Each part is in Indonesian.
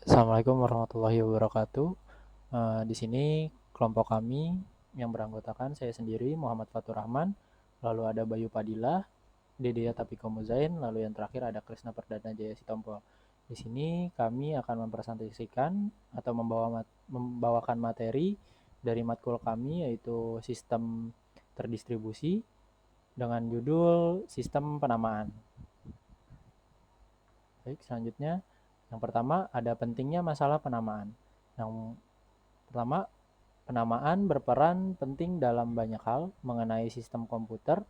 Assalamualaikum warahmatullahi wabarakatuh. Di sini kelompok kami yang beranggotakan saya sendiri Muhammad Fatur Rahman, lalu ada Bayu Padilla, Dedea Tapiko Muzain, lalu yang terakhir ada Krisna Perdana Jaya Sitompul. Di sini kami akan mempresentasikan atau membawakan materi dari matkul kami yaitu sistem terdistribusi dengan judul sistem penamaan. Baik, selanjutnya yang pertama ada pentingnya masalah penamaan. Yang pertama, penamaan berperan penting dalam banyak hal mengenai sistem komputer.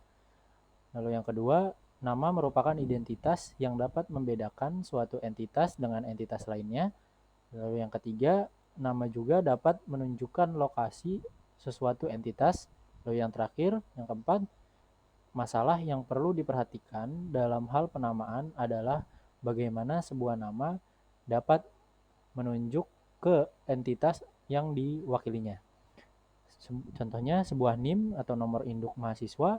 Lalu yang kedua, nama merupakan identitas yang dapat membedakan suatu entitas dengan entitas lainnya. Lalu yang ketiga, nama juga dapat menunjukkan lokasi sesuatu entitas. Lalu yang terakhir, yang keempat, masalah yang perlu diperhatikan dalam hal penamaan adalah bagaimana sebuah nama dapat menunjuk ke entitas yang diwakilinya. Contohnya sebuah NIM atau nomor induk mahasiswa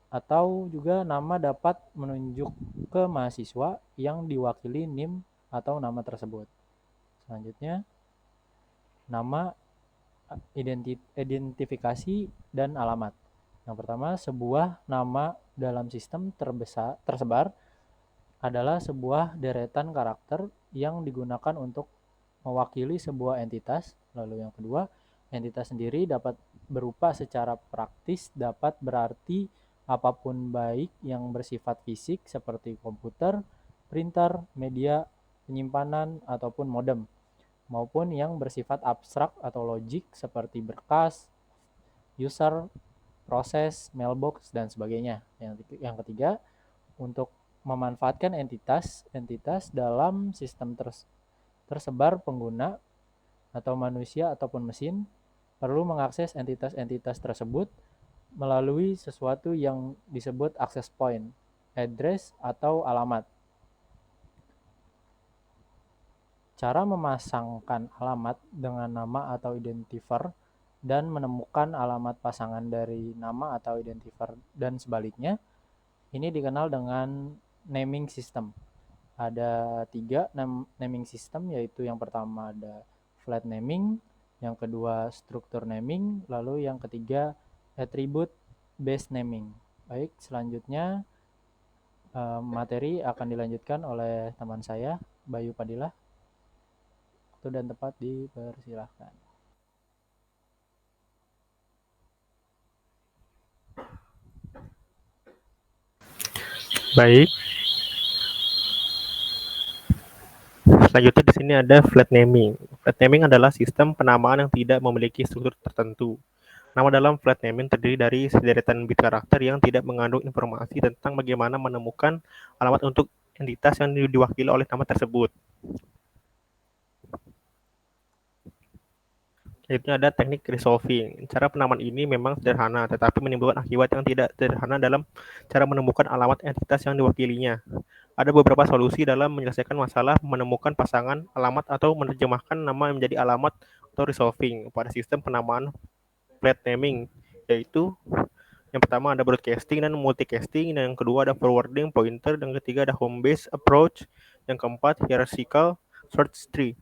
atau juga nama dapat menunjuk ke mahasiswa yang diwakili NIM atau nama tersebut. Selanjutnya, nama, identifikasi, dan alamat. Yang pertama, sebuah nama dalam sistem tersebar adalah sebuah deretan karakter yang digunakan untuk mewakili sebuah entitas. Lalu yang kedua, entitas sendiri dapat berupa secara praktis dapat berarti apapun baik yang bersifat fisik seperti komputer, printer, media penyimpanan, ataupun modem, maupun yang bersifat abstrak atau logik seperti berkas, user, proses, mailbox, dan sebagainya. Yang ketiga, untuk memanfaatkan entitas dalam sistem tersebar pengguna atau manusia ataupun mesin perlu mengakses entitas-entitas tersebut melalui sesuatu yang disebut access point, address, atau alamat. Cara memasangkan alamat dengan nama atau identifier dan menemukan alamat pasangan dari nama atau identifier dan sebaliknya, ini dikenal dengan naming system. Ada 3 naming system, yaitu yang pertama ada flat naming, yang kedua struktur naming, lalu yang ketiga attribute based naming. Baik, selanjutnya materi akan dilanjutkan oleh teman saya, Bayu Padilla. Waktu dan tempat dipersilahkan. Baik, selanjutnya di sini ada flat naming. Flat naming adalah sistem penamaan yang tidak memiliki struktur tertentu. Nama dalam flat naming terdiri dari sederetan bit karakter yang tidak mengandung informasi tentang bagaimana menemukan alamat untuk entitas yang diwakili oleh nama tersebut. Selanjutnya ada teknik resolving. Cara penamaan ini memang sederhana, tetapi menimbulkan akibat yang tidak sederhana dalam cara menemukan alamat entitas yang diwakilinya. Ada beberapa solusi dalam menyelesaikan masalah menemukan pasangan alamat atau menerjemahkan nama menjadi alamat atau resolving pada sistem penamaan flat naming, yaitu yang pertama ada broadcasting dan multicasting, dan yang kedua ada forwarding pointer, dan ketiga ada home base approach, yang keempat hierarchical search tree.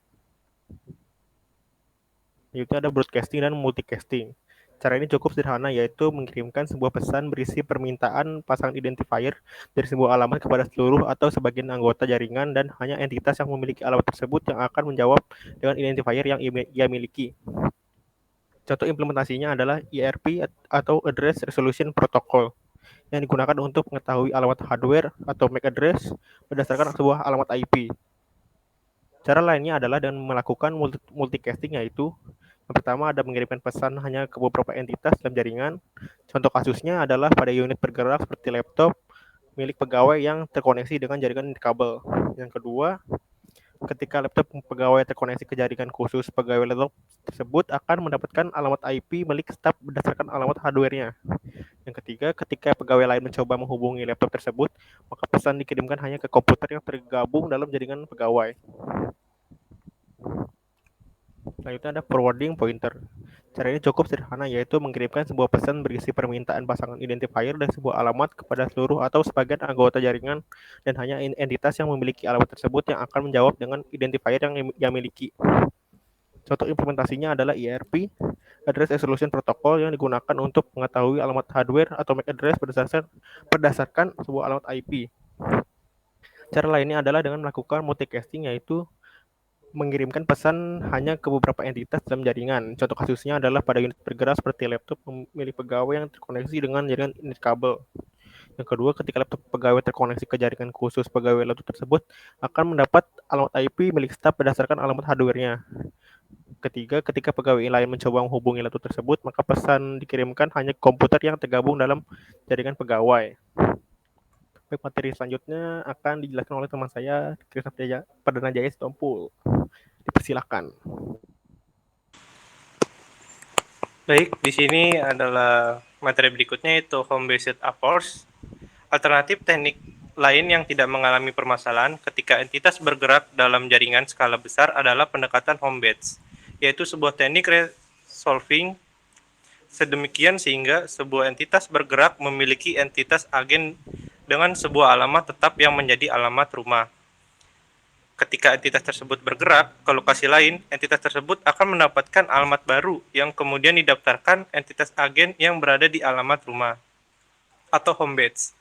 Yaitu ada broadcasting dan multicasting. Cara ini cukup sederhana, yaitu mengirimkan sebuah pesan berisi permintaan pasangan identifier dari sebuah alamat kepada seluruh atau sebagian anggota jaringan, dan hanya entitas yang memiliki alamat tersebut yang akan menjawab dengan identifier yang ia miliki. Contoh implementasinya adalah IRP atau Address Resolution Protocol yang digunakan untuk mengetahui alamat hardware atau MAC address berdasarkan sebuah alamat IP. Cara lainnya adalah dengan melakukan multicasting, yaitu yang pertama ada mengirimkan pesan hanya ke beberapa entitas dalam jaringan. Contoh kasusnya adalah pada unit bergerak seperti laptop milik pegawai yang terkoneksi dengan jaringan kabel. Yang kedua, ketika laptop pegawai terkoneksi ke jaringan khusus, pegawai laptop tersebut akan mendapatkan alamat IP milik staf berdasarkan alamat hardware-nya. Yang ketiga, ketika pegawai lain mencoba menghubungi laptop tersebut, maka pesan dikirimkan hanya ke komputer yang tergabung dalam jaringan pegawai. Selanjutnya ada forwarding pointer. Cara ini cukup sederhana, yaitu mengirimkan sebuah pesan berisi permintaan pasangan identifier dan sebuah alamat kepada seluruh atau sebagian anggota jaringan, dan hanya entitas yang memiliki alamat tersebut yang akan menjawab dengan identifier yang miliki. Contoh implementasinya adalah IRP, Address Resolution Protocol, yang digunakan untuk mengetahui alamat hardware atau MAC address berdasarkan sebuah alamat IP. Cara lainnya adalah dengan melakukan multicasting, yaitu mengirimkan pesan hanya ke beberapa entitas dalam jaringan. Contoh kasusnya adalah pada unit bergerak seperti laptop milik pegawai yang terkoneksi dengan jaringan kabel. Yang kedua, ketika laptop pegawai terkoneksi ke jaringan khusus pegawai laptop tersebut, akan mendapat alamat IP milik staf berdasarkan alamat hardware-nya. Ketiga, ketika pegawai lain mencoba menghubungi laptop tersebut, maka pesan dikirimkan hanya ke komputer yang tergabung dalam jaringan pegawai. Baik, materi selanjutnya akan dijelaskan oleh teman saya, Krisna Perdana Jaya Sitompul. Dipersilakan. Baik, di sini adalah materi berikutnya, yaitu home-based approach. Alternatif teknik lain yang tidak mengalami permasalahan ketika entitas bergerak dalam jaringan skala besar adalah pendekatan home-based, yaitu sebuah teknik resolving sedemikian sehingga sebuah entitas bergerak memiliki entitas agen dengan sebuah alamat tetap yang menjadi alamat rumah. Ketika entitas tersebut bergerak ke lokasi lain, entitas tersebut akan mendapatkan alamat baru yang kemudian didaftarkan entitas agen yang berada di alamat rumah atau home base.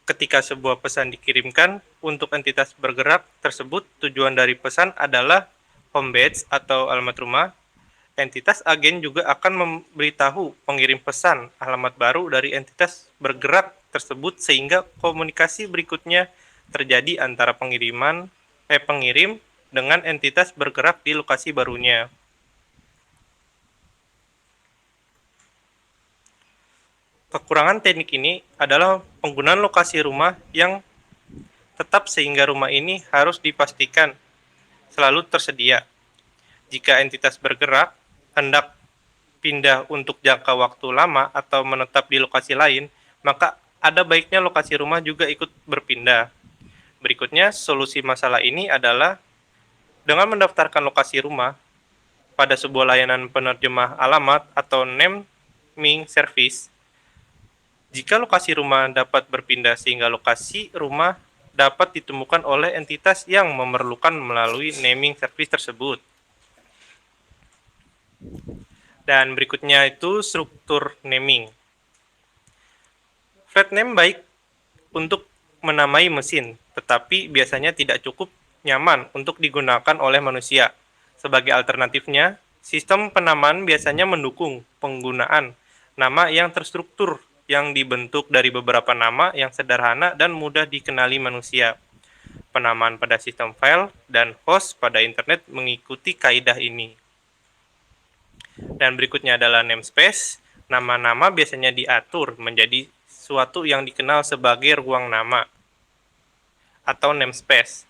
Ketika sebuah pesan dikirimkan untuk entitas bergerak tersebut, tujuan dari pesan adalah home base atau alamat rumah. Entitas agen juga akan memberitahu pengirim pesan alamat baru dari entitas bergerak tersebut sehingga komunikasi berikutnya terjadi antara pengirim dengan entitas bergerak di lokasi barunya. Kekurangan teknik ini adalah penggunaan lokasi rumah yang tetap sehingga rumah ini harus dipastikan selalu tersedia. Jika entitas bergerak hendak pindah untuk jangka waktu lama atau menetap di lokasi lain, maka ada baiknya lokasi rumah juga ikut berpindah. Berikutnya, solusi masalah ini adalah dengan mendaftarkan lokasi rumah pada sebuah layanan penerjemah alamat atau naming service. Jika lokasi rumah dapat berpindah sehingga lokasi rumah dapat ditemukan oleh entitas yang memerlukan melalui naming service tersebut. Dan berikutnya itu struktur naming. Flat name baik untuk menamai mesin, tetapi biasanya tidak cukup nyaman untuk digunakan oleh manusia. Sebagai alternatifnya, sistem penamaan biasanya mendukung penggunaan nama yang terstruktur yang dibentuk dari beberapa nama yang sederhana dan mudah dikenali manusia. Penamaan pada sistem file dan host pada internet mengikuti kaidah ini. Dan berikutnya adalah namespace. Nama-nama biasanya diatur menjadi suatu yang dikenal sebagai ruang nama atau namespace.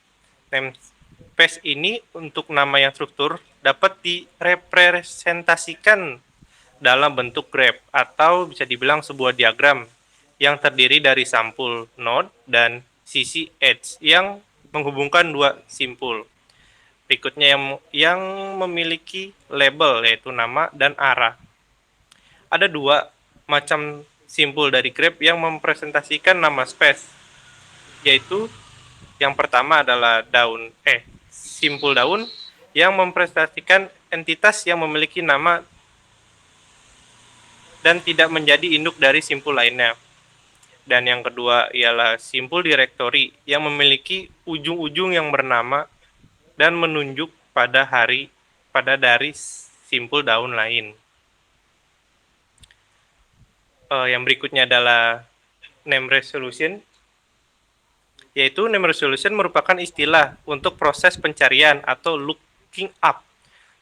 Namespace ini untuk nama yang struktur dapat direpresentasikan dalam bentuk graph atau bisa dibilang sebuah diagram yang terdiri dari sampul node dan sisi edge yang menghubungkan dua simpul. Berikutnya yang memiliki label yaitu nama dan arah. Ada dua macam simpul dari graph yang mempresentasikan nama space, yaitu yang pertama adalah simpul daun yang mempresentasikan entitas yang memiliki nama dan tidak menjadi induk dari simpul lainnya. Dan yang kedua ialah simpul directory yang memiliki ujung-ujung yang bernama dan menunjuk pada dari simpul daun lain. Yang berikutnya adalah name resolution, yaitu name resolution merupakan istilah untuk proses pencarian atau looking up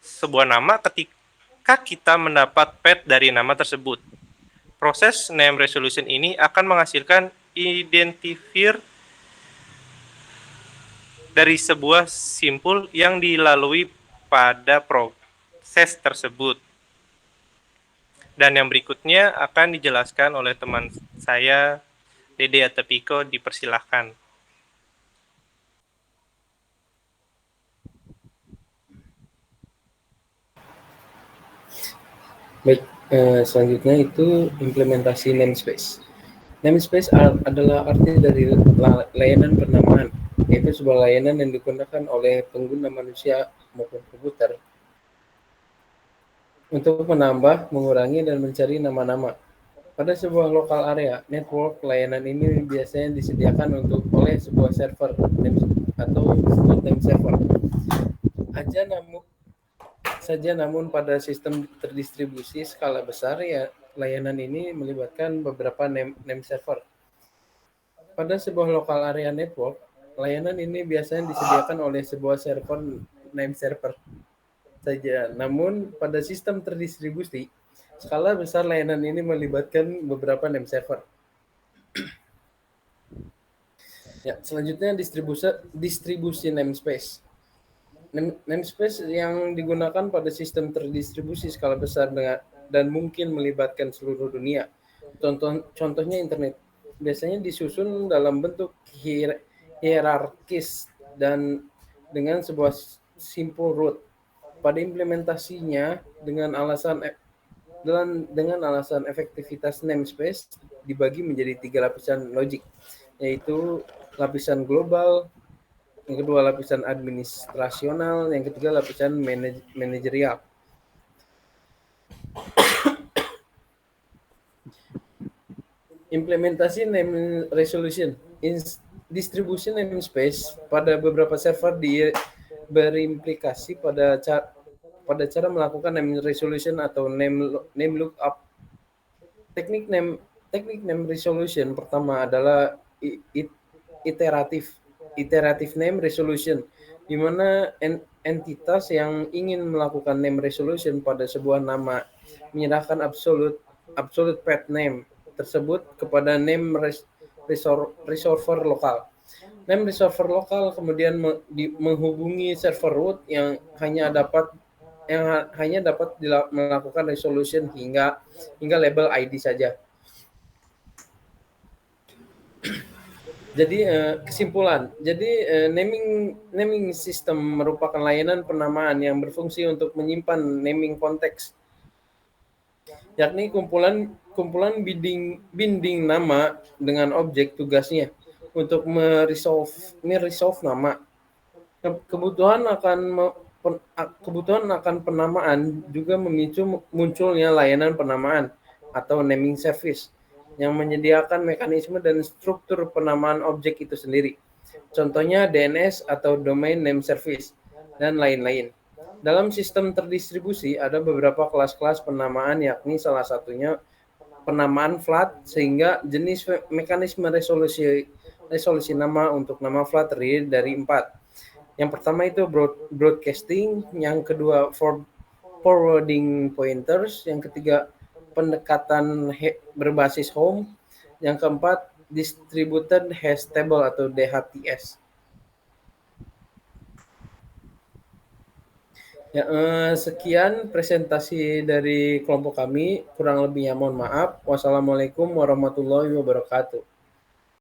sebuah nama ketika kita mendapat path dari nama tersebut. Proses name resolution ini akan menghasilkan identifier dari sebuah simpul yang dilalui pada proses tersebut. Dan yang berikutnya akan dijelaskan oleh teman saya, Dede Atepiko, dipersilahkan. Baik, selanjutnya itu implementasi namespace. Namespace adalah arti dari layanan penamaan, yaitu sebuah layanan yang digunakan oleh pengguna manusia maupun komputer untuk menambah, mengurangi, dan mencari nama-nama. Pada sebuah lokal area network, layanan ini biasanya disediakan oleh sebuah server atau disebut name server namun pada sistem terdistribusi skala besar ya layanan ini melibatkan beberapa name server. Pada sebuah lokal area network, layanan ini biasanya disediakan oleh sebuah server name server saja. Namun pada sistem terdistribusi skala besar layanan ini melibatkan beberapa name server. Ya, selanjutnya distribusi namespace. Namespace yang digunakan pada sistem terdistribusi skala besar dan mungkin melibatkan seluruh dunia. Contohnya internet. Biasanya disusun dalam bentuk hierarkis dan dengan sebuah simple root. Pada implementasinya dengan alasan efektivitas namespace dibagi menjadi 3 lapisan logik, yaitu lapisan global, yang kedua lapisan administrasional, yang ketiga lapisan manajerial. Implementasi name resolution. Distribusi namespace pada beberapa server berimplikasi pada cara melakukan name resolution atau name lookup. Teknik name resolution pertama adalah iteratif name resolution, di mana entitas yang ingin melakukan name resolution pada sebuah nama menyerahkan absolute path name tersebut kepada name resolver lokal. Name resolver lokal kemudian menghubungi server root yang hanya dapat melakukan resolution hingga label ID saja. Jadi kesimpulan, naming system merupakan layanan penamaan yang berfungsi untuk menyimpan naming konteks, yakni kumpulan binding nama dengan objek tugasnya untuk meresolve nama. Kebutuhan akan penamaan juga memicu munculnya layanan penamaan atau naming service yang menyediakan mekanisme dan struktur penamaan objek itu sendiri. Contohnya DNS atau Domain Name Service dan lain-lain. Dalam sistem terdistribusi ada beberapa kelas-kelas penamaan, yakni salah satunya penamaan flat, sehingga jenis mekanisme resolusi nama untuk nama flat terdiri dari 4. Yang pertama itu broadcasting, yang kedua forwarding pointers, yang ketiga pendekatan berbasis home, yang keempat distributed hash table atau DHTS. Ya, sekian presentasi dari kelompok kami, kurang lebihnya mohon maaf. Wassalamualaikum warahmatullahi wabarakatuh.